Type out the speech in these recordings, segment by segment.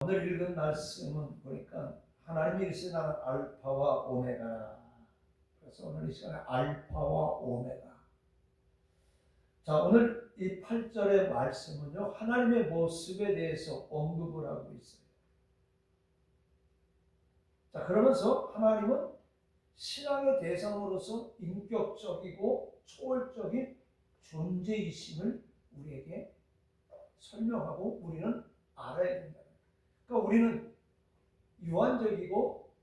오늘 읽은 말씀은 보니까 하나님이 이르시되 나는 알파와 오메가라. 그래서 오늘 이 시간에 알파와 오메가. 자, 오늘 이 8절의 말씀은요, 하나님의 모습에 대해서 언급을 하고 있어요. 자, 그러면서 하나님은 신앙의 대상으로서 인격적이고 초월적인 존재이심을 우리에게 설명하고 우리는 알아야 된다. 그러니까 우리는 유한적이고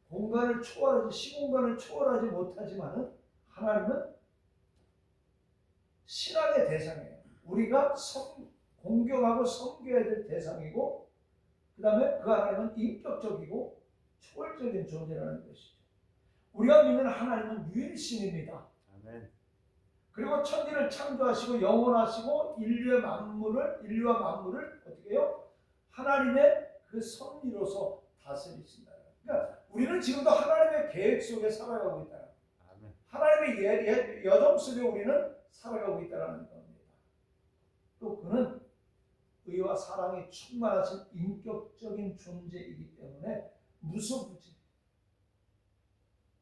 공간을 초월하지, 시공간을 초월하지 못하지만은 하나님은 신앙의 대상이에요. 우리가 공경하고 섬겨야 될 대상이고, 그 다음에 그 하나님은 인격적이고 초월적인 존재라는 것이죠. 우리가 믿는 하나님은 유일신입니다. 아멘. 그리고 천지를 창조하시고 영원하시고 인류와 만물을 어떻게 해요? 하나님의 그 섭리로서 다스리신다. 그러니까 우리는 지금도 하나님의 계획 속에 살아가고 있다. 아멘. 하나님의 여정 속에 우리는 살아가고 있다는 겁니다. 또 그는 의와 사랑이 충만하신 인격적인 존재이기 때문에 무소부지.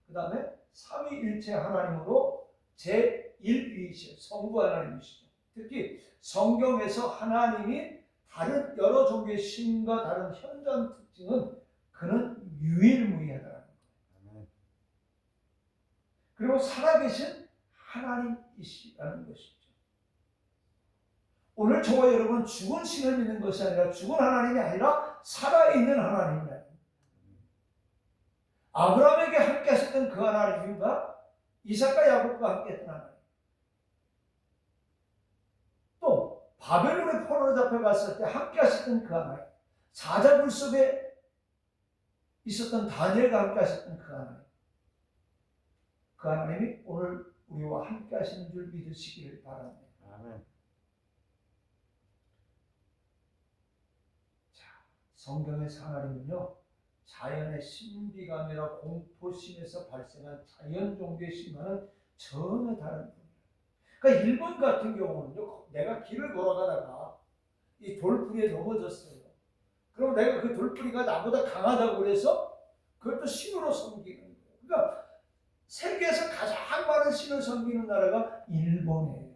그 다음에 삼위일체 하나님으로 제1위이신 성부 하나님이시죠. 특히 성경에서 하나님이 다른 여러 종교의 신과 다른 현존 특징은 그는 유일무이하다는 거예요. 그리고 살아계신 하나님이시라는 것이죠. 오늘 저와 여러분 죽은 신을 믿는 것이 아니라 죽은 하나님이 아니라 살아있는 하나님이에요. 아브라함에게 함께 하셨던 그 하나님과 이삭과 야곱과 함께 했던 하나님. 또 바벨론의 포로로 잡혀갔을 때 함께 하셨던 그 하나님. 사자굴 속에 있었던 다니엘과 함께 하셨던 그 하나님. 그 하나님이 오늘 우리와 함께 하시는 줄 믿으시기를 바랍니다. 아멘. 자, 성경의 하나님은요, 자연의 신비감이나 공포심에서 발생한 자연 종교의 신과는 전혀 다른 분이에요. 그러니까 일본 같은 경우는요, 내가 길을 걸어가다가 이 돌뿌리에 넘어졌어요. 그럼 내가 그 돌뿌리가 나보다 강하다고 그래서 그걸 또 신으로 섬기는 거예요. 그러니까 세계에서 가장 많은 신을 섬기는 나라가 일본이에요.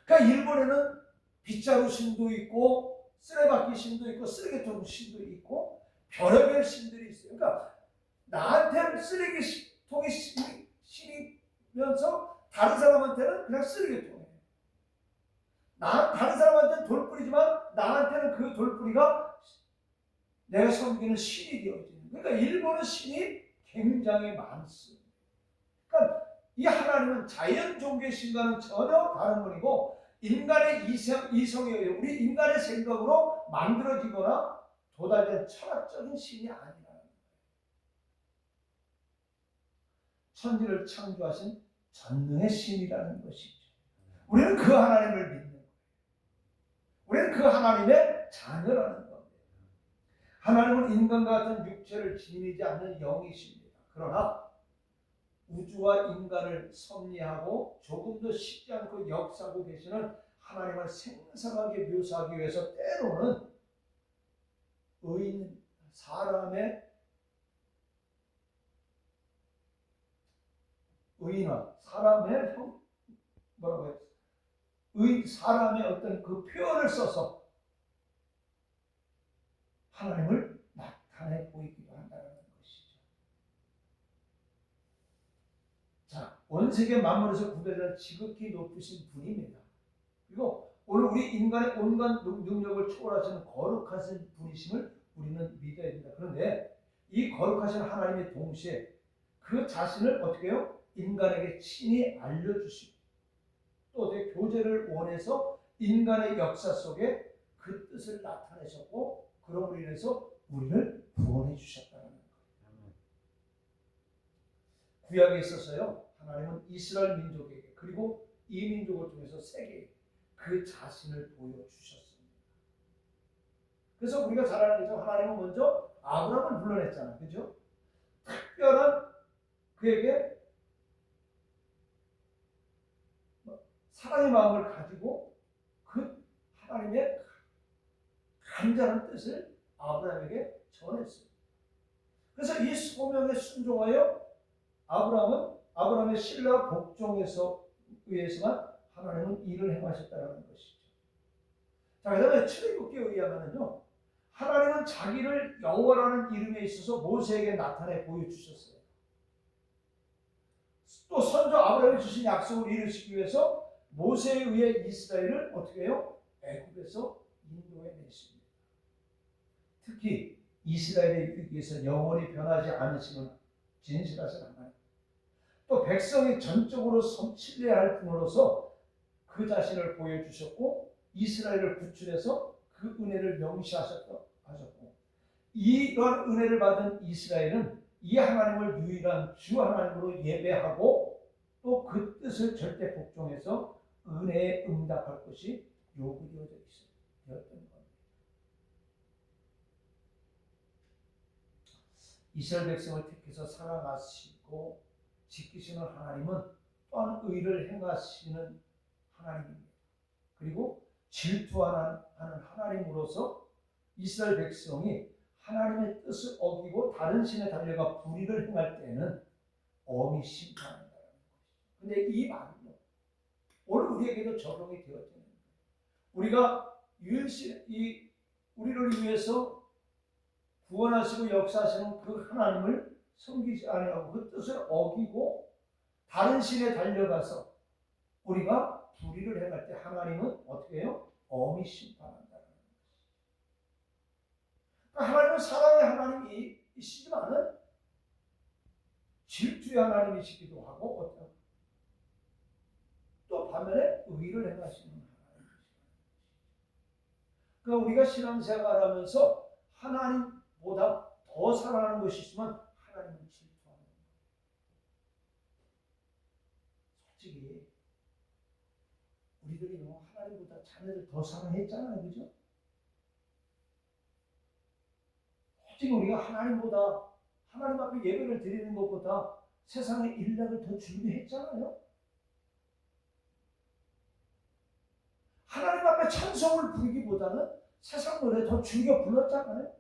그러니까 일본에는 빗자루 신도 있고 쓰레받기 신도 있고 쓰레기통 신도 있고 별의별 신들이 있어요. 그러니까 나한테는 쓰레기통이 신이면서 다른 사람한테는 그냥 쓰레기통이에요. 다른 사람한테는 돌뿌리지만 나한테는 그 돌뿌리가 내가 섬기는 신이 되어지는. 그러니까 일본은 신이 굉장히 많습니다. 그러니까 이 하나님은 자연 종교의 신과는 전혀 다른 분이고 인간의 이성이에요. 우리 인간의 생각으로 만들어지거나 도달된 철학적인 신이 아니라는 거예요. 천지를 창조하신 전능의 신이라는 것이죠. 우리는 그 하나님을 믿는 거예요. 우리는 그 하나님의 자녀라는 겁니다. 하나님은 인간과 같은 육체를 지니지 않는 영이십니다. 그러나 우주와 인간을 섭리하고 조금도 식지 않고 역사하고 계시는 하나님을 생생하게 묘사하기 위해서 때로는 사람의 사람의 어떤 그 표현을 써서 하나님을 나타내 보이기도 한다는 것이죠. 자, 원세계 만물에서 구별되는 지극히 높으신 분입니다. 그리고 오늘 우리 인간의 온갖 능력을 초월하시는 거룩하신 분이심을 우리는 믿어야 된다. 그런데 이 거룩하신 하나님의 동시에 그 자신을 어떻게 해요? 인간에게 친히 알려주시고 또 교제를 원해서 인간의 역사 속에 그 뜻을 나타내셨고 그러므로 인해서 우리를 구원해 주셨다는 거예요. 구약에 있어서요, 하나님은 이스라엘 민족에게 그리고 이 민족을 통해서 세계에 그 자신을 보여주셨습니다. 그래서 우리가 잘 아는 거죠. 하나님은 먼저 아브라함을 불러냈잖아요. 그죠? 특별한 그에게 사랑의 마음을 가지고 그 하나님의 안다는 뜻을 아브라함에게 전했어요. 그래서 이 소명에 순종하여 아브라함의 신라 복종에서 의해서만 하나님은 일을 행하셨다는 것이죠. 자, 그다음에 출애굽기에 의하면요, 하나님은 자기를 여호와라는 이름에 있어서 모세에게 나타내 보여주셨어요. 또 선조 아브라함이 주신 약속을 이루시기 위해서 모세에 의해 이스라엘을 어떻게 해요? 애굽에서 인도해 내십니다. 특히 이스라엘의 이르기 위해서 영원히 변하지 않으시는 진실하신 하나님, 또 백성이 전적으로 신뢰할 분으로서 그 자신을 보여주셨고 이스라엘을 구출해서 그 은혜를 명시하셨고, 이러한 은혜를 받은 이스라엘은 이 하나님을 유일한 주 하나님으로 예배하고 또 그 뜻을 절대 복종해서 은혜에 응답할 것이 요구되어져 있었던 겁니다. 이스라엘 백성을 택해서 사랑하시고 지키시는 하나님은 또한 의를 행하시는 하나님입니다. 그리고 질투하는 하나님으로서 이스라엘 백성이 하나님의 뜻을 어기고 다른 신에 달려가 불의를 행할 때는 엄히 심판한다는 것이죠. 근데 이 말은요, 오늘 우리에게도 적용이 되어지는 거예요. 우리가 우리를 위해서 구원하시고 역사하시는 그 하나님을 섬기지 아니하고 그 뜻을 어기고 다른 신에 달려가서 우리가 불의를 행할 때 하나님은 어떻게 해요? 엄히 심판한다는 것이죠. 그러니까 하나님은 사랑의 하나님이시지만은 질투의 하나님이시기도 하고 또 반면에 의를 행하시는 하나님이시죠. 그러니까 우리가 신앙생활하면서 하나님보다 더 사랑하는 것이 있으면 하나님은 질투하는 거예요. 솔직히 우리들이 하나님보다 자녀를 더 사랑했잖아요, 그죠? 솔직히 우리가 하나님 앞에 예배를 드리는 것보다 세상의 일락을 더 준비했잖아요. 하나님 앞에 찬송을 부르기보다는 세상 노래 더 즐겨 불렀잖아요.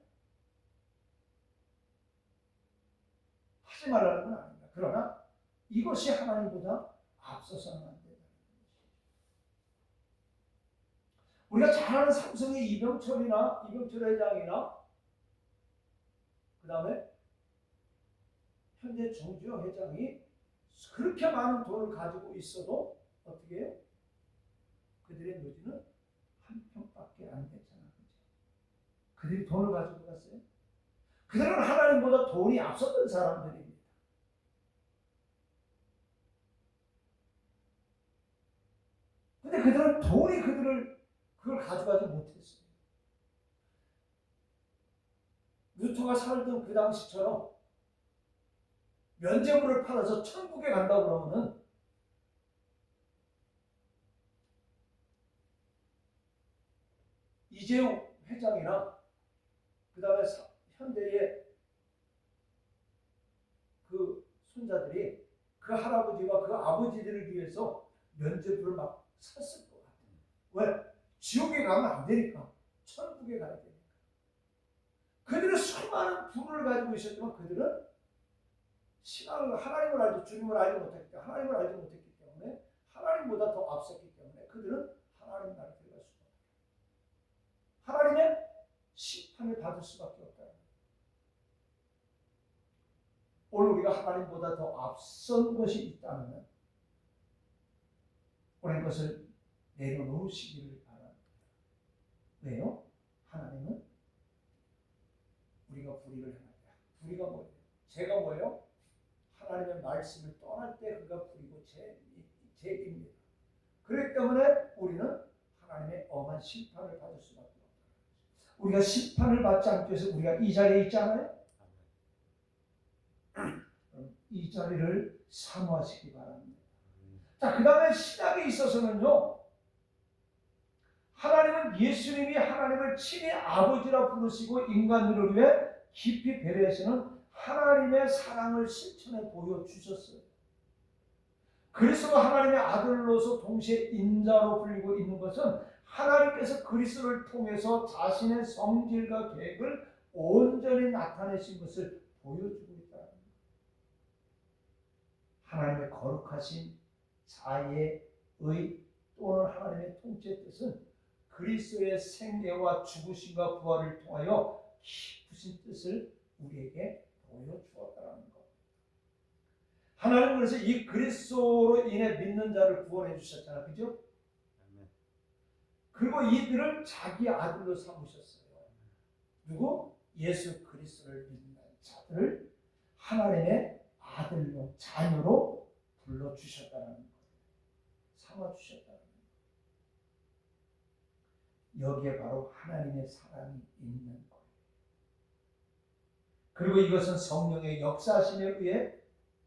하지 말라는 건 아닙니다. 그러나 이것이 하나님보다 앞서서는 안 된다는 것이죠. 우리가 잘 아는 삼성의 이병철 회장이나 그 다음에 현재 정주영 회장이 그렇게 많은 돈을 가지고 있어도 어떻게 해요? 그들의 묘지는 한 평밖에 안 됐잖아. 그들이 돈을 가지고 갔어요. 그들은 하나님보다 돈이 앞섰던 사람들입니다. 근데 그들은 돈이 그걸 가져가지 못했어요. 루터가 살던 그 당시처럼 면죄부를 팔아서 천국에 간다고 그러면은 이재용 회장이나 그 다음에 현대의 그 손자들이 그 할아버지와 그 아버지들을 위해서 면죄부를 막 샀을 것 같아요. 왜? 지옥에 가면 안 되니까. 천국에 가야 되니까. 그들은 수많은 부를 가지고 있었지만 그들은 하나님을 알지 주님을 알지 못했기 때문에 하나님을 알지 못했기 때문에 하나님보다 더 앞섰기 때문에 그들은 하나님 나라에 들어갈 수가 없어요. 하나님의 심판을 받을 수밖에 없다. 오늘 우리가 하나님보다 더 앞선 것이 있다면 오랜 것을 내려놓으시기를 바랍니다. 왜요? 하나님은 우리가 불의를 행한다. 불의가 뭐예요? 죄가 뭐예요? 하나님의 말씀을 떠날 때 그가 불이고 죄입니다. 그렇기 때문에 우리는 하나님의 엄한 심판을 받을 수밖에 없다. 우리가 심판을 받지 않기 위해서 우리가 이 자리에 있잖아요. 이 자리를 사모하시기 바랍니다. 자, 그 다음에 신약에 있어서는요, 하나님은 예수님이 하나님을 친히 아버지라 부르시고 인간들을 위해 깊이 배려하시는 하나님의 사랑을 실천해 보여주셨어요. 그리스도가 하나님의 아들로서 동시에 인자로 불리고 있는 것은 하나님께서 그리스도를 통해서 자신의 성질과 계획을 온전히 나타내신 것을 보여주고 있다는 거예요. 하나님의 거룩하신 자의 또는 하나님의 통치의 뜻은 그리스도의 생애와 죽으심과 부활을 통하여 깊으신 뜻을 우리에게 보여주었다는 것. 하나님은 그래서 이 그리스도로 인해 믿는 자를 구원해 주셨잖아요. 그죠? 그리고 이들을 자기 아들로 삼으셨어요. 누구? 예수 그리스도를 믿는 자들을 하나님의 아들로, 자녀로 불러주셨다는 거예요. 삼아주셨다는 거예요. 여기에 바로 하나님의 사랑이 있는 거예요. 그리고 이것은 성령의 역사심에 의해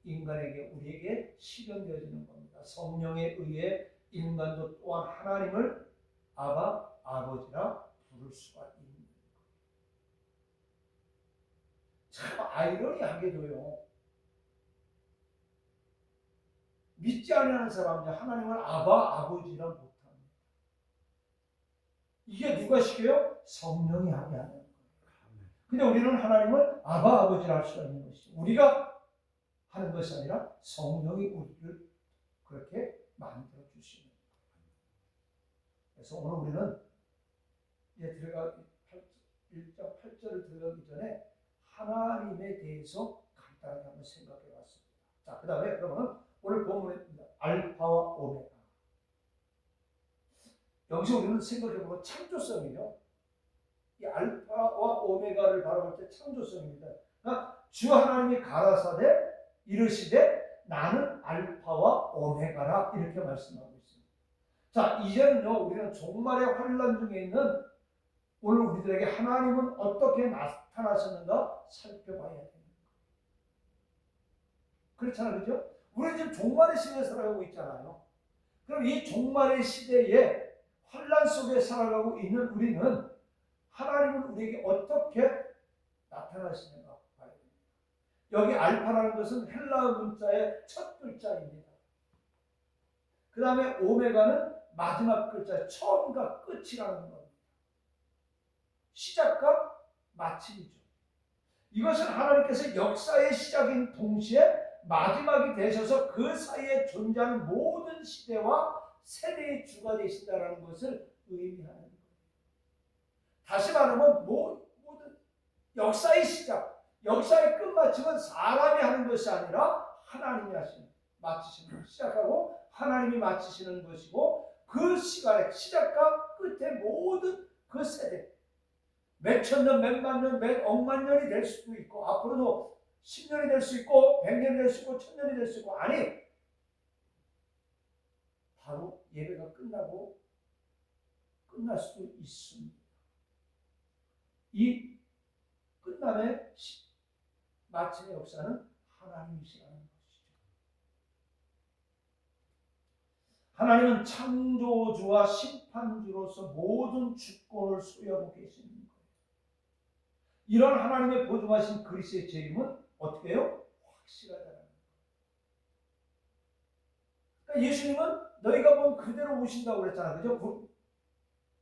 인간에게, 우리에게 실현되어지는 겁니다. 성령에 의해 인간도 또한 하나님을 아바, 아버지라 부를 수가 있는 거예요. 참 아이러니하게도요, 믿지 않는 사람들 하나님을 아바, 아버지라 못합니다. 이게 누가 시켜요? 성령이 하게 하는 거예요. 근데 우리는 하나님을 아바, 아버지라 할 수가 있는 것이죠. 우리가 하는 것이 아니라 성령이 우리를 그렇게 만들어 주시는 거예요. 그래서 오늘 우리는 이제 1장 8절을 들어가기 전에 하나님에 대해서 간단하게 한번 생각해 봤습니다. 자, 그 다음에 그러면 오늘 본문에 알파와 오메가. 여기서 우리는 생각해 보면 창조성이요. 이 알파와 오메가를 바라볼 때 창조성입니다. 그러니까 주 하나님이 가라사대 이르시되 나는 알파와 오메가라 이렇게 말씀하고 있습니다. 자, 이제는요 우리는 종말의 환란 중에 있는 오늘 우리들에게 하나님은 어떻게 나타나셨는가 살펴봐야 됩니다. 그렇잖아요, 그죠? 우리는 지금 종말의 시대에 살아가고 있잖아요. 그럼 이 종말의 시대에 환란 속에 살아가고 있는 우리는 하나님은 우리에게 어떻게 나타나시는가 봐야 됩니다. 여기 알파라는 것은 헬라어 문자의 첫 글자입니다. 그 다음에 오메가는 마지막 글자, 처음과 끝이라는 겁니다. 시작과 마침이죠. 이것은 하나님께서 역사의 시작인 동시에 마지막이 되셔서 그 사이에 존재하는 모든 시대와 세대의 주가 되신다는 것을 의미하는 거예요. 다시 말하면 모든 역사의 시작, 역사의 끝마침은 사람이 하는 것이 아니라 하나님이 하시는, 마치시는 것. 시작하고 하나님이 마치시는 것이고 그 시간의 시작과 끝의 모든 그 세대, 몇천 년, 몇만 년, 몇 억만 년이 될 수도 있고 앞으로도 10년이 될 수 있고 100년이 될 수 있고 1000년이 될 수 있고, 아니 바로 예배가 끝나고 끝날 수도 있습니다. 이 끝남의 마침의 역사는 하나님이시라는 것이죠. 하나님은 창조주와 심판주로서 모든 주권을 소유하고 계시는 거예요. 이런 하나님의 보존하신 그리스도의 재림은 어떻게 해요? 확실하다는 거예요. 그러니까 예수님은 너희가 본 그대로 오신다고 그랬잖아요. 그죠?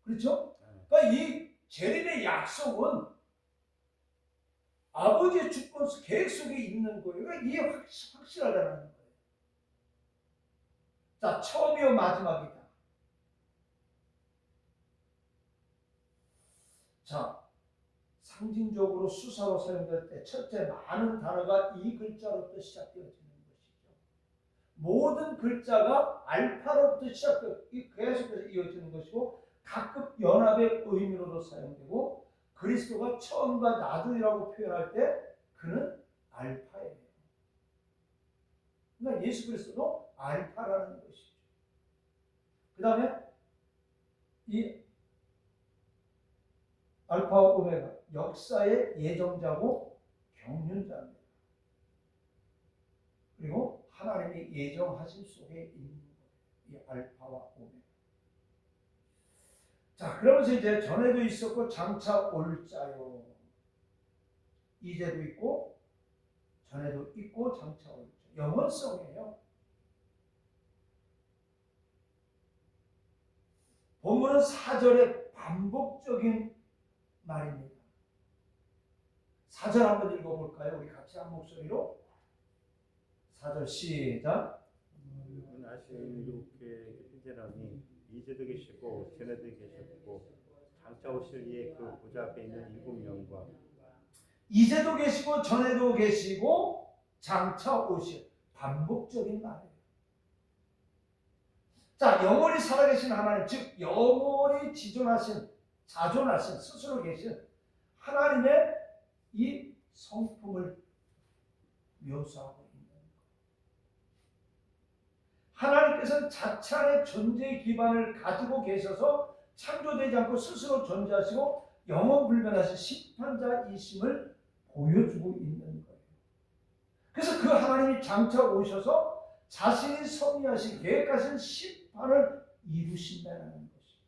그렇죠? 그러니까 이 재림의 약속은 아버지의 주권 계획 속에 있는 거예요. 그러니까 이게 확실하다는 거예요. 자, 처음이요 마지막이다. 자, 상징적으로 수사로 사용될 때 첫째, 많은 단어가 이 글자로부터 시작되어지는 것이죠. 모든 글자가 알파로부터 시작되어 계속해서 이어지는 것이고 각급 연합의 의미로도 사용되고, 그리스도가 처음과 나중이라고 표현할 때 그는 알파예요. 그러니까 예수 그리스도도 알파라는 것이죠. 그 다음에 이 알파와 오메가, 역사의 예정자고 경륜자입니다. 그리고 하나님이 예정하신 속에 있는 거예요. 이 알파와 오메가. 자, 그러면서 이제 전에도 있었고 장차 올 자요. 이제도 있고 전에도 있고 장차 올 자. 영원성이에요. 본문은 4절의 반복적인 말입니다. 4절 한번 읽어볼까요? 우리 같이 한 목소리로. 4절 시작. 하시는 이렇게 형제라니 이제도 계시고 전에도 계셨고 장차 오실 이의 그 보좌 앞에 있는 7명과 이제도 계시고 전에도 계시고 장차 오실. 반복적인 말이에요. 자, 영원히 살아계신 하나님, 즉 영원히 지존하신, 자존하신, 스스로 계신 하나님의 이 성품을 묘사하고 있는 거예요. 하나님께서는 자체 안에 존재의 기반을 가지고 계셔서 창조되지 않고 스스로 존재하시고 영원불변하신 심판자이심을 보여주고 있는 거예요. 그래서 그 하나님이 장차 오셔서 자신이 섭리하신 계획하신 심판을 이루신다는 것이죠.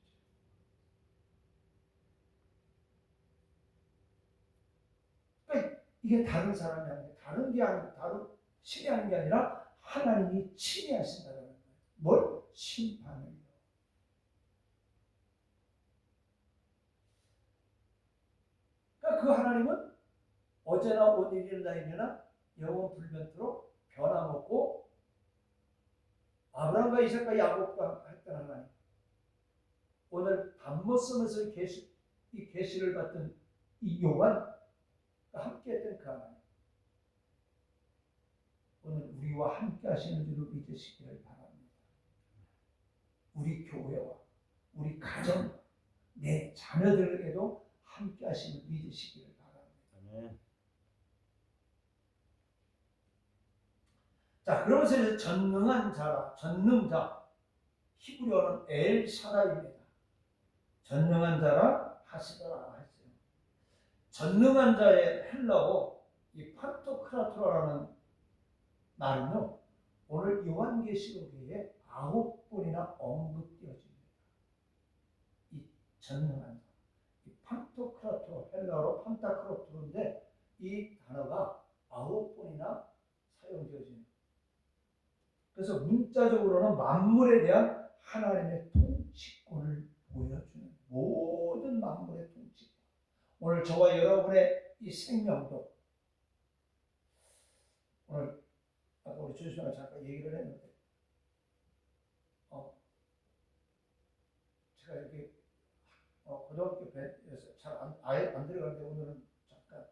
그러니까 이게 다른 사람이 아니라 다른 신이 하는 게 아니라 하나님이 친히 하신다는 거예요. 뭘? 심판을요. 그러니까 그 하나님은 어제나 오늘이나 내일이나 영원 불변토록 변함없고 아브라함과 이삭과 야곱과 했던 하나님, 오늘 밤못 쓰면서 이 계시를 받던 이 요한 함께했던 그 하나님, 오늘 우리와 함께 하시는 줄을 믿으시기를 바랍니다. 우리 교회와 우리 가정, 내 자녀들에게도 함께 하심을 믿으시기를 바랍니다. 아멘. 자, 그러면서 이제 전능한 자라, 전능자, 히브리어는 엘 샤다입니다. 전능한 자라 하시더라 했어요. 전능한 자의 헬라어 이 판토크라토라는 말은요, 오늘 요한계시록에 9번이나 언급되어집니다. 이 전능한 자, 이 판토크라토, 헬라어로 판타크로토인데 이 단어가 9번이나 사용되어집니다. 그래서 문자적으로는 만물에 대한 하나님의 통치권을 보여주는, 모든 만물의 통치권. 오늘 저와 여러분의 이 생명도, 오늘 아까 우리 조수가 잠깐 얘기를 했는데, 제가 이렇게 고등학교 배에서 아예 안 들어가는데 오늘은 잠깐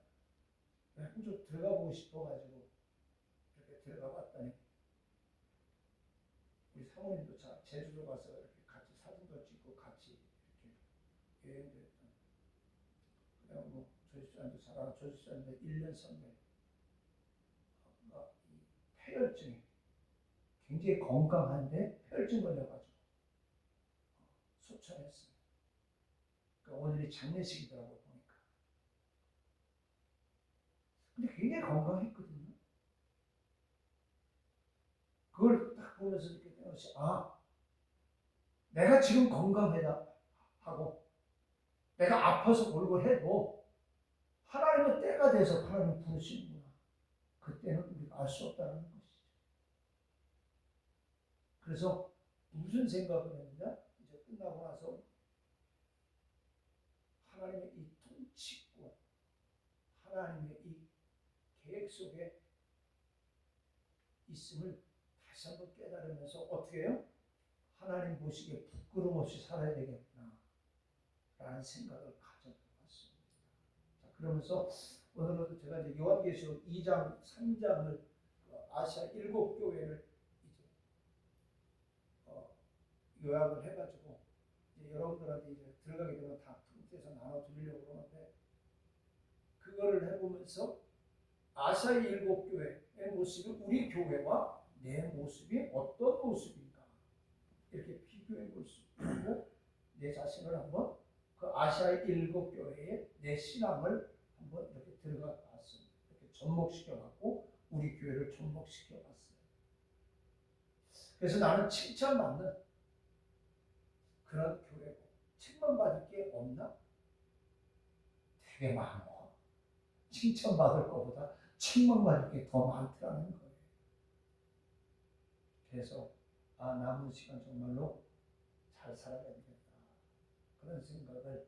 한쪽 들어가 보고 싶어가지고 이렇게 들어가 봤더니, 우리 사모님도 제주도 가서 이렇게 같이 사진도 찍고 같이 이렇게 여행도 했던, 그다음 뭐 조수장도 잘 알아. 조수장인데 1년 선배, 이 폐혈증이 굉장히 건강한데 폐혈증 걸려가지고 소천했어요. 그러니까 오늘이 장례식이더라고 보니까. 근데 굉장히 건강했거든요. 그걸 딱 보면서 이렇게 생각했어요. 내가 지금 건강하다 하고 내가 아파서 골고 해도 하나님은 때가 돼서 하나님 부르시는구나. 그때는 우리가 알 수 없다는 것이죠. 그래서 무슨 생각을 했냐? 이제 끝나고 나서 하나님의 이 통치권, 하나님의 이 계획 속에 있음을 다시 한번 깨달으면서 어떻게 해요? 하나님 보시기에 부끄러움 없이 살아야 되겠구나 라는 생각을 가져봤습니다. 자, 그러면서 오늘은 제가 이제 요한계시록 2장, 3장을 아시아 7교회를 이제 요약을 해가지고 이제 여러분들한테 이제 들어가게 되면 다 통째서 나눠드리려고 그러는데, 그거를 해보면서 아시아의 7교회의 모습이 우리 교회와 내 모습이 어떤 모습인가 이렇게 비교해 볼 수 있고, 내 자신을 한번 그 아시아의 7교회의 내 신앙을 한번 이렇게 들어가 봤습니다. 이렇게 접목시켜 갖고 우리 교회를 접목시켜 봤어요. 그래서 나는 칭찬받는 그런 교회고, 칭찬받을 게 없나? 되게 많아. 칭찬받을 것보다 칭찬받을 게 더 많더라는 거예요. 그래서 남은 시간 정말로 잘 살아야 되겠다. 그런 생각을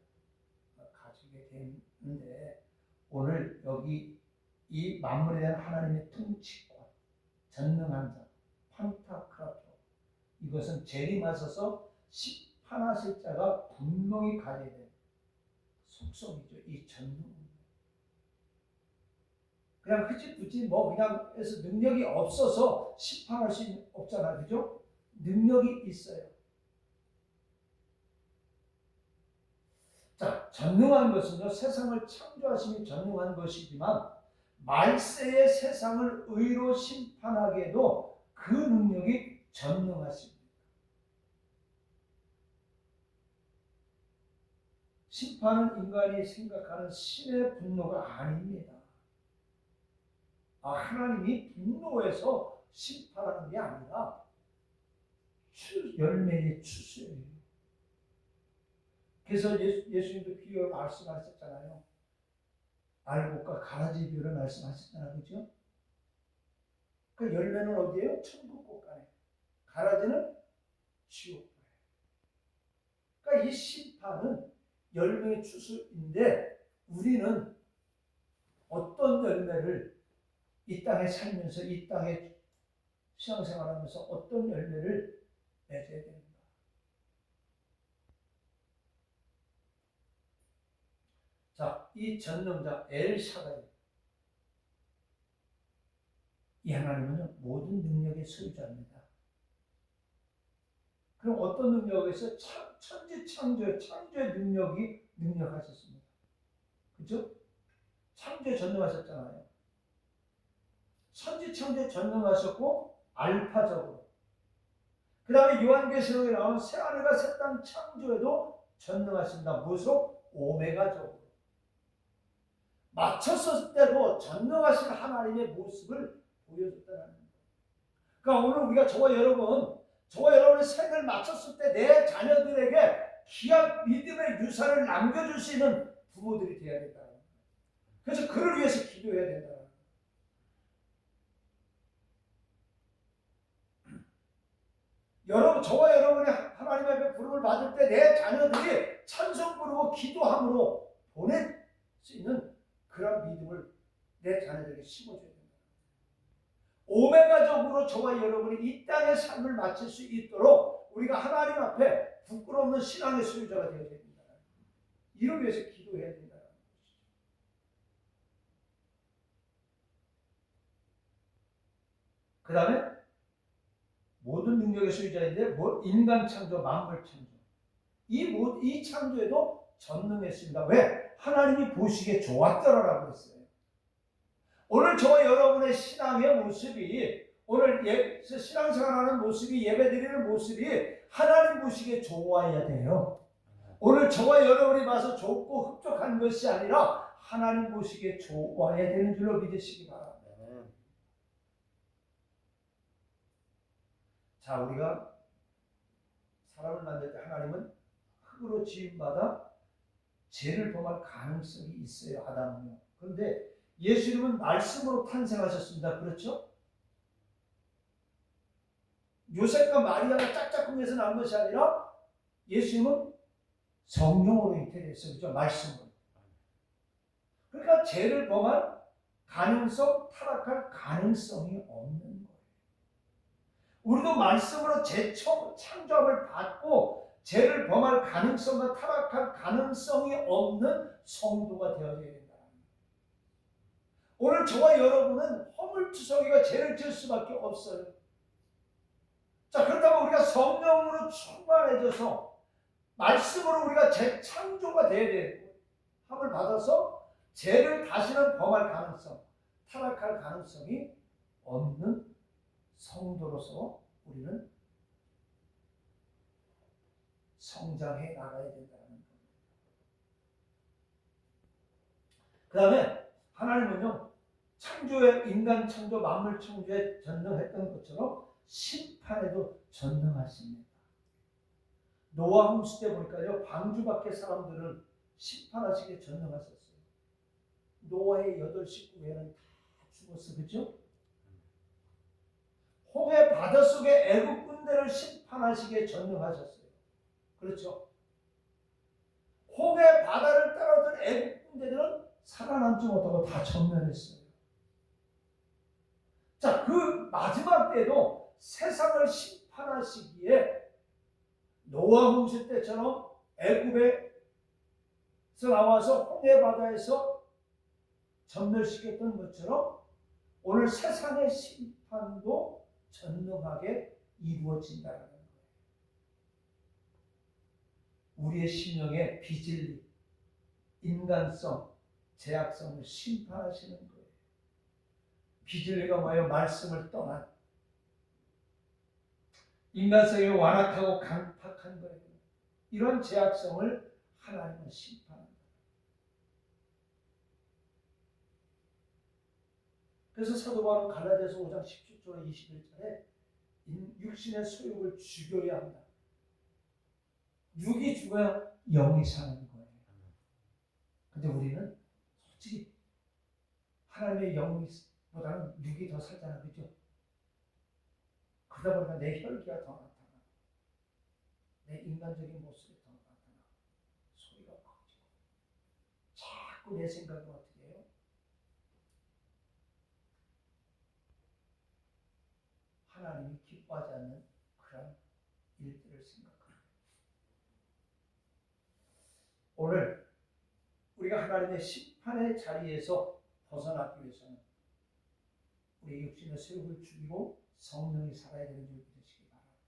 가지게 되는데 오늘 여기 이 만물에 대한 하나님의 통치권, 전능한 자, 판타크라토 이것은 재림하셔서 심판하실 자가 분명히 가져야 될 속성이죠. 이 전능. 그냥 흐지부지 뭐 그냥 해서 능력이 없어서 심판할 수 없잖아요. 그죠? 능력이 있어요. 자, 전능한 것은요, 세상을 창조하심이 전능한 것이지만 말세의 세상을 의로 심판하기에도 그 능력이 전능하십니다. 심판은 인간이 생각하는 신의 분노가 아닙니다. 하나님이 분노해서 심판하는 게 아니라 열매의 추수예요. 그래서 예수님도 비유를 말씀하셨잖아요. 알곡과 가라지 비유를 말씀하셨잖아요. 그죠? 그 열매는 어디에요? 천국 곳간에. 가라지는 지옥. 그러니까 이 심판은 열매의 추수인데 우리는 어떤 열매를 이 땅에 살면서 이 땅에 신앙생활하면서 어떤 열매를 맺어야 되는가? 자, 이 전능자 엘샤다이 이 하나님은 모든 능력의 소유자입니다. 그럼 어떤 능력에서 천지 창조의 능력이 능력하셨습니다. 그죠? 창조에 전능하셨잖아요. 천지 창조에 전능하셨고 알파적으로. 그 다음에 요한계시록에 나오는 새하늘과 새 땅 창조에도 전능하십니다. 무엇으로? 오메가적으로. 맞췄을 때도 전능하신 하나님의 모습을 보여줬다는 거예요. 그러니까 오늘 우리가 저와 여러분의 생을 맞췄을 때 내 자녀들에게 귀한 믿음의 유산을 남겨줄 수 있는 부모들이 되어야 된다는 거예요. 그래서 그를 위해서 기도해야 된다는 거예요. 저와 여러분이 하나님 앞에 부름을 받을 때 내 자녀들이 찬송 부르고 기도함으로 보낼 수 있는 그런 믿음을 내 자녀들에게 심어줘야 된다. 오메가적으로 저와 여러분이 이 땅의 삶을 마칠 수 있도록 우리가 하나님 앞에 부끄러움없는 신앙의 소유자가 되어야 됩니다. 이를 위해서 기도해야 된다는 것이죠. 그 다음에 모든 능력의 소유자인데 인간 창조, 만물 창조. 이 창조에도 전능했습니다. 왜? 하나님이 보시기에 좋았더라라고 했어요. 오늘 저와 여러분의 신앙의 모습이 오늘 신앙생활하는 모습이 예배드리는 모습이 하나님 보시기에 좋아야 돼요. 오늘 저와 여러분이 봐서 좋고 흡족한 것이 아니라 하나님 보시기에 좋아야 되는 줄로 믿으시기 바랍니다. 자, 우리가 사람을 만들 때 하나님은 흙으로 지음받아 죄를 범할 가능성이 있어요. 아담은요. 그런데 예수님은 말씀으로 탄생하셨습니다. 그렇죠? 요셉과 마리아가 짝짝꿍에서 난 것이 아니라 예수님은 성령으로 잉태됐어요. 그렇죠? 말씀으로. 그러니까 죄를 범할 가능성, 타락할 가능성이 없는 거예요. 우리도 말씀으로 재창조함을 받고 죄를 범할 가능성과 타락할 가능성이 없는 성도가 되어야 된다. 오늘 저와 여러분은 허물투성이가 죄를 지을 수밖에 없어요. 자, 그렇다면 우리가 성령으로 충만해져서 말씀으로 우리가 재창조가 되어야 되고 함을 받아서 죄를 다시는 범할 가능성, 타락할 가능성이 없는 성도로서 우리는 성장해 나가야 된다는 겁니다. 그 다음에 하나님은요, 창조의 인간 창조, 만물 창조에 전능했던 것처럼 심판에도 전능하십니다. 노아 홍수 때 보니까요, 방주 밖의 사람들을 심판하시기에 전능하셨어요. 노아의 8 식구 외에는 다 죽었어, 그죠? 홍해 바닷속의 애국 군대를 심판하시기에 전능하셨어요. 그렇죠? 홍해 바다를 따라오던 애국 군대들은 살아남지 못하고 다 전멸했어요. 자, 그 마지막 때도 세상을 심판하시기에 노아 홍수 때처럼 애굽에서 나와서 홍해 바다에서 전멸시켰던 것처럼 오늘 세상의 심판도 전능하게 이루어진다는 거예요. 우리의 심령의 비진리, 인간성, 죄악성을 심판하시는 거예요. 비진리가 뭐예요? 말씀을 떠난 인간성이 완악하고 강팍한 거예요. 이런 죄악성을 하나님은 심판합니다. 그래서 사도 바울은 갈라디아서 5장 17절 21절에 육신의 소욕을 죽여야 한다. 육이 죽어야 영이 사는 거예요. 근데 우리는 솔직히 하나님의 영보다는 육이 더 살잖아, 그죠? 그러다 보니까 내 혈기가 더 나타나. 내 인간적인 모습이 더 나타나. 소리가 커지고. 자꾸 내 생각을 어떻게 해요? 하나님이 기뻐하지 않는 그런 일들을 생각합니다. 오늘 우리가 하나님의 심판의 자리에서 벗어나기 위해서는 우리 육신의 소욕을 죽이고 성령이 살아야 되는 줄 믿으시기 바랍니다.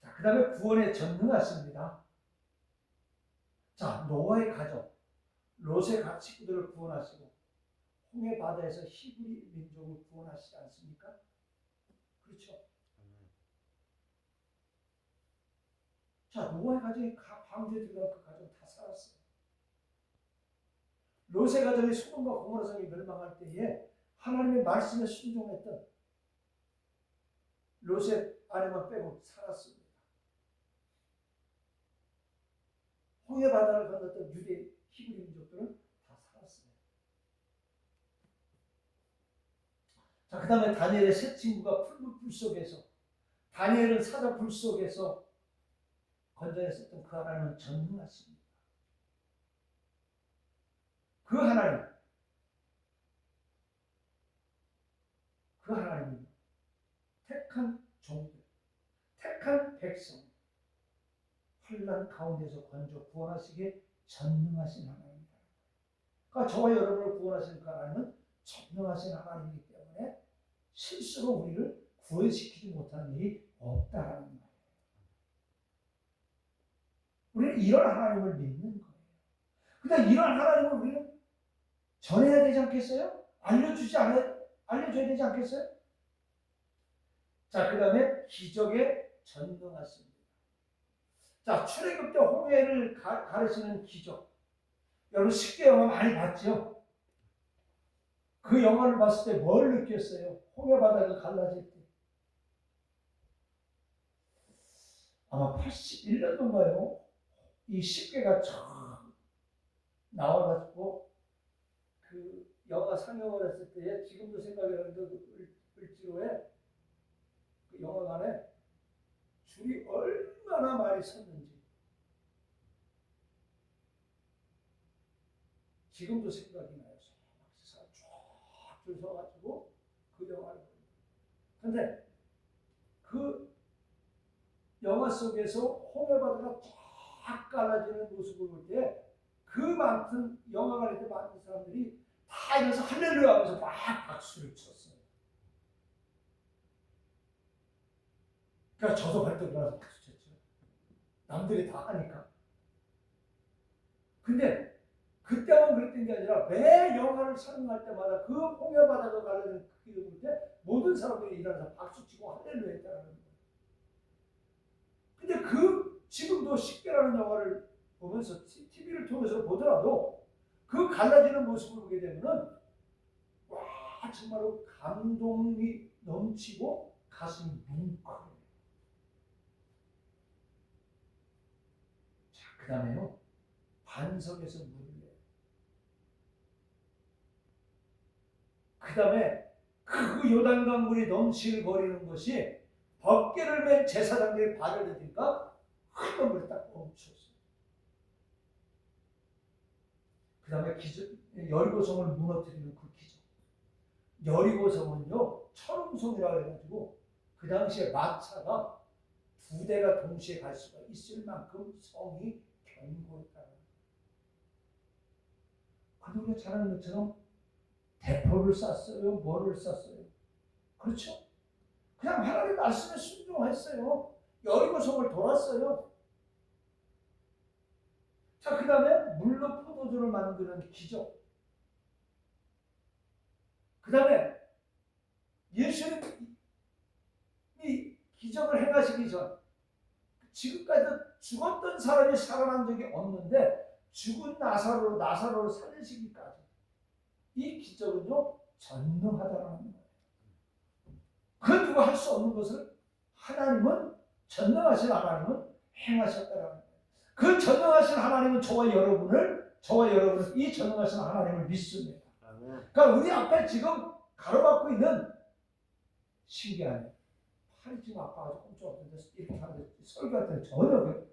자, 그 다음에 구원에 전능하십니다. 자, 노아의 가족, 롯의 식구들을 구원하시고 홍해 바다에서 히브리 민족을 구원하시지 않습니까? 그렇죠. 자, 노아의 가족이 방주에 들어간 그 가족 다 살았어요. 롯의 가족이 소돔과 고모라 성이 멸망할 때에 하나님의 말씀에 순종했던 롯의 아내만 빼고 살았습니다. 홍해 바다를 건넜던 유대 히브리 민족들은 다 살았어요. 자, 그 다음에 다니엘의 세 친구가 풀 속에서, 다니엘은 사자 불 속에서 건져냈었던 그 하나님은 전능하십니다. 그 하나님은 택한 종들, 택한 백성, 환난 가운데서 건져 구원하시기에 전능하신 하나님입니다. 그러니까 저와 여러분을 구원하시는 그 하나님은 전능하신 하나님이기 때문에 실수로 우리를 구원시키지 못하는 일이 없다라는 거예요. 우리는 이런 하나님을 믿는 거예요. 근데 이런 하나님을 우리는 전해야 되지 않겠어요? 알려줘야 되지 않겠어요? 자, 그 다음에 기적에 전능하십니다. 자, 출애굽 때 홍해를 가르치는 기적. 여러분 쉽게 영화 많이 봤죠? 그 영화를 봤을 때 뭘 느꼈어요? 홍해 바다가 갈라질 때. 아마 81년도인가요? 이 십계가 쫙 나와가지고 그 영화 상영을 했을 때에 지금도 생각이 나는데 그 을지로에 그 영화관에 줄이 얼마나 많이 섰는지 지금도 생각이 나요. 쫙줄 서가지고 그 영화를 보는. 근데 그 영화 속에서 홍해바다가 쫙 갈라지는 모습을 볼 때 그 많은 영화관에 있는 많은 사람들이 다 일어나서 할렐루야 하면서 막 박수를 쳤어요. 그러니까 저도 발떡 일어나서 박수 쳤죠. 남들이 다 하니까. 근데 그때만 그랬던 게 아니라 매 영화를 촬영할 때마다 그 홍해바다가 갈라지는 그 길을 볼 때 모든 사람들이 일어나서 박수치고 할렐루야 했다는 거예요. 근데 지금도 십계라는 영화를 보면서 TV를 통해서 보더라도 그 갈라지는 모습을 보게 되면은 와, 정말로 감동이 넘치고 가슴이 뭉클해요. 자, 그 다음에요, 반석에서 물을 내요. 그 다음에 그 요단강 물이 넘실거리는 것이 법궤를 맨 제사장들이 발을 내니까 큰 물이 딱 멈췄어요. 그 다음에 여리고성을 무너뜨리는 그 기적. 여리고성은요 철옹성이라고 해가지고 그 당시에 마차가 두 대가 동시에 갈 수가 있을 만큼 성이 견고했다. 근데 우리가 잘 아는 것처럼 대포를 쐈어요? 뭐를 쐈어요? 그렇죠? 그냥 하나님 말씀에 순종했어요. 여리고성을 돌았어요. 자, 그 다음에 물로 포도주를 만드는 기적. 그 다음에 예수님이 기적을 행하시기 전 지금까지 죽었던 사람이 살아난 적이 없는데 죽은 나사로를 살리시기까지 이 기적은요 전능하다는 거예요. 그 누가 할 수 없는 것을 하나님은 전능하신 하나님은 행하셨다는 거예요. 그 전능하신 하나님은 저와 여러분을 이 전능하신 하나님을 믿습니다. 그러니까 우리 앞에 지금 가로막고 있는 신기하네. 팔이 지금 아파가지고 꼼짝없는데 이렇게 하는데 설교할 때는 전혀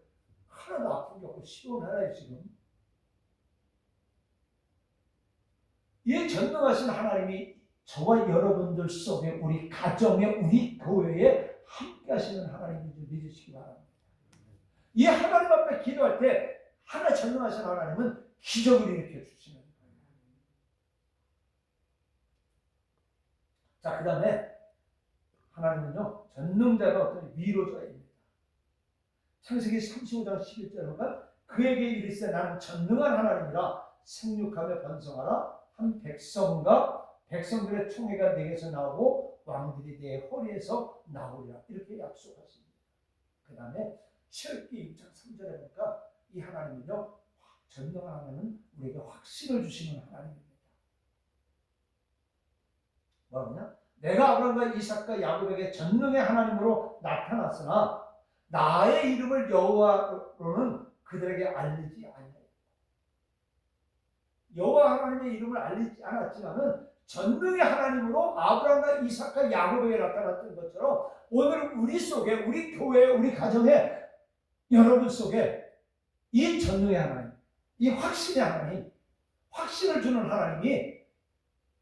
하나도 아픈 게 없고 시원하네 지금. 이 전능하신 하나님이 저와 여러분들 속에 우리 가정에 우리 교회에 함께 하시는 하나님인 줄 믿으시기 바랍니다. 이 하나님 앞에 기도할 때 하나 전능하신 하나님은 기적을 일으켜 주시는 거예요. 자, 그 다음에 하나님은요 전능자가 어떤 위로자입니다. 창세기 35장 11절에 그에게 이르시되 나는 전능한 하나님이라 생육하며 번성하라. 한 백성들의 총회가 내게서 나오고 왕들이 내 허리에서 나오리라. 이렇게 약속하십니다. 그 다음에 출애굽기 6장 3절에 보니까 이 하나님은요 전능한 하나님은 우리에게 확신을 주시는 하나님입니다. 뭐냐? 내가 아브라함과 이삭과 야곱에게 전능의 하나님으로 나타났으나 나의 이름을 여호와로는 그들에게 알리지 아니하였다. 여호와 하나님의 이름을 알리지 않았지만은 전능의 하나님으로 아브라함과 이삭과 야곱에게 나타났던 것처럼 오늘 우리 속에, 우리 교회, 우리 가정에, 여러분 속에 이 전능의 하나님, 이 확신의 하나님, 확신을 주는 하나님이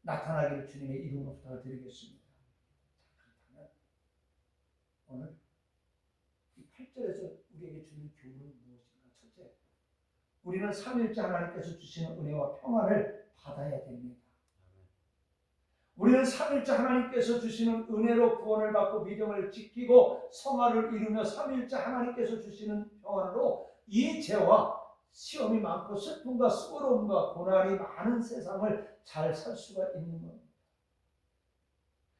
나타나기를 주님의 이름으로 부탁을 드리겠습니다. 그렇다면 오늘 이 8절에서 우리에게 주는 교훈은 무엇인가? 첫째, 우리는 삼위일체 하나님께서 주시는 은혜와 평안을 받아야 됩니다. 우리는 삼위일체 하나님께서 주시는 은혜로 구원을 받고 믿음을 지키고 성화를 이루며 삼위일체 하나님께서 주시는 평안으로 이 죄와 시험이 많고 슬픔과 수고로움과 고난이 많은 세상을 잘 살 수가 있는 겁니다.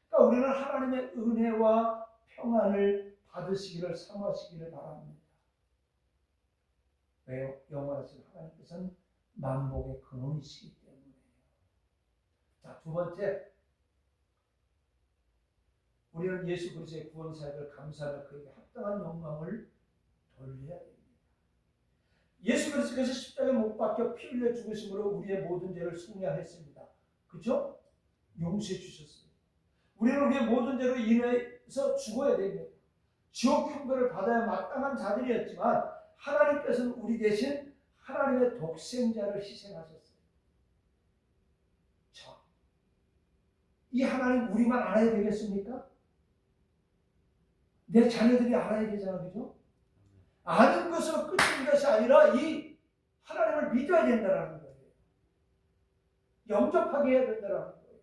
그러니까 우리는 하나님의 은혜와 평안을 받으시기를 사모하시기를 바랍니다. 왜요? 영원하신 하나님께서는 만복의 근원이시기 때문이에요. 자, 두 번째, 우리는 예수 그리스도의 구원 사역을 감사하며 그에게 합당한 영광을 돌려야 됩니다. 예수 그리스도께서 십자가에 못 박혀 피 흘려 죽으심으로 우리의 모든 죄를 속량했습니다. 그렇죠? 용서해 주셨어요. 우리는 우리의 모든 죄로 인해서 죽어야 됩니다. 지옥 형벌을 받아야 마땅한 자들이었지만 하나님께서는 우리 대신 하나님의 독생자를 희생하셨어요. 자, 이 하나님 우리만 알아야 되겠습니까? 내 자녀들이 알아야 되잖아, 그죠? 아는 것으로 끝인 것이 아니라 이 하나님을 믿어야 된다는 거예요. 영접하게 해야 된다는 거예요.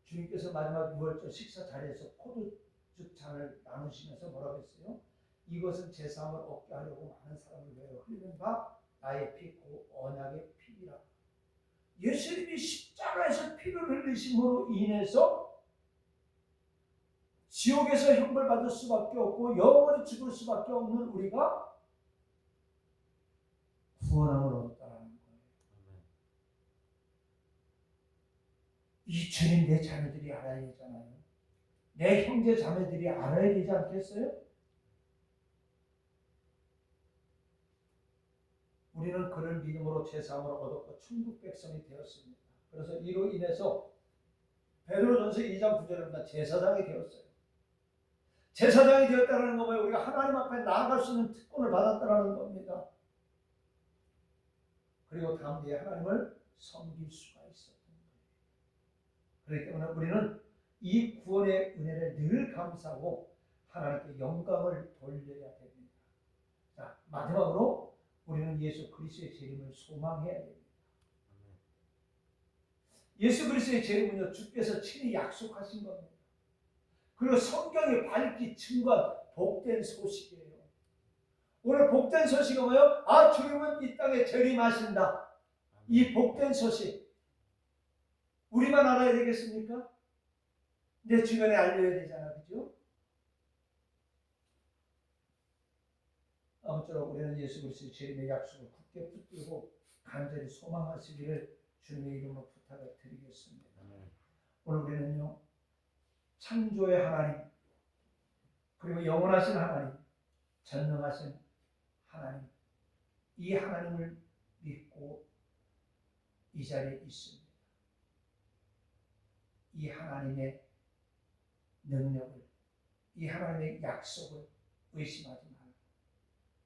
주님께서 마지막 유월절 식사 자리에서 포도주 잔을 나누시면서 뭐라고 했어요? 이것은 제 사함을 얻게 하려고 많은 사람을 위하여 흘리는 바 나의 피, 그 언약의 피이라. 예수님이 십자가에서 피를 흘리심으로 인해서 지옥에서 형벌받을 수밖에 없고 영원히 죽을 수밖에 없는 우리가 구원함을 얻었다는 거예요. 이 주님 내 자녀들이 알아야 되잖아요. 내 형제 자매들이 알아야 되지 않겠어요? 우리는 그를 믿음으로 제사함을 얻었고 천국 백성이 되었습니다. 그래서 이로 인해서 베드로전서 2장 9절에 제사장이 되었어요. 제사장이 되었다는 건 뭐예요? 우리가 하나님 앞에 나아갈 수 있는 특권을 받았다는 겁니다. 그리고 담대히 하나님을 섬길 수가 있었던 거예요. 그렇기 때문에 우리는 이 구원의 은혜를 늘 감사하고 하나님께 영광을 돌려야 됩니다. 자, 마지막으로 우리는 예수 그리스도의 재림을 소망해야 됩니다. 예수 그리스도의 재림은요, 주께서 친히 약속하신 겁니다. 그리고 성경에 밝히 증거한 복된 소식이에요. 오늘 복된 소식은 뭐예요? 아, 주님은 이 땅에 재림하신다. 이 복된 소식 우리만 알아야 되겠습니까? 내 주변에 알려야 되잖아, 그죠? 아무쪼록 우리는 예수 그리스도의 재림의 약속을 굳게 붙들고 간절히 소망하시기를 주님의 이름으로 부탁을 드리겠습니다. 오늘 우리는요, 창조의 하나님, 그리고 영원하신 하나님, 전능하신 하나님, 이 하나님을 믿고 이 자리에 있습니다. 이 하나님의 능력을, 이 하나님의 약속을 의심하지 말고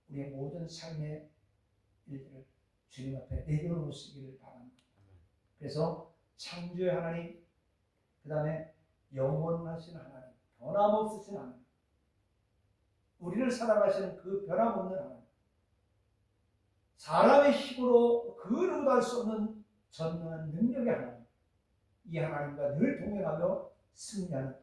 우리의 모든 삶의 일들을 주님 앞에 내려놓으시기를 바랍니다. 그래서 창조의 하나님, 그 다음에 영원하신 하나님, 변함없으신 하나님, 우리를 사랑하시는 그 변함없는 하나님, 사람의 힘으로 그 누구도 할 수 없는 전능한 능력의 하나님, 이 하나님과 늘 동행하며 승리하는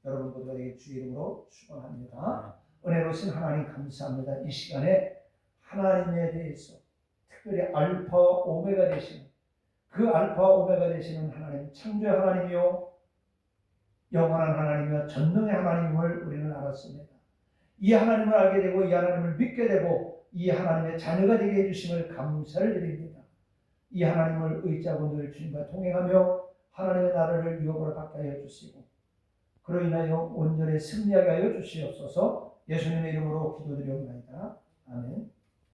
여러분 모두가 되게 주의 이름으로 축원합니다. 은혜로우신 하나님 감사합니다. 이 시간에 하나님에 대해서 특별히 알파 오메가 되시는 그 알파 오메가 되시는 하나님, 창조의 하나님이요 영원한 하나님이요 전능의 하나님을 우리는 알았습니다. 이 하나님을 알게 되고 이 하나님을 믿게 되고 이 하나님의 자녀가 되게 해주심을 감사를 드립니다. 이 하나님을 의지하고 늘 주님과 동행하며 하나님의 나라를 유업으로 받게 하여 주시고 그로 인하여 온전히 승리하게 하여 주시옵소서. 예수님의 이름으로 기도드리옵나이다. 아멘.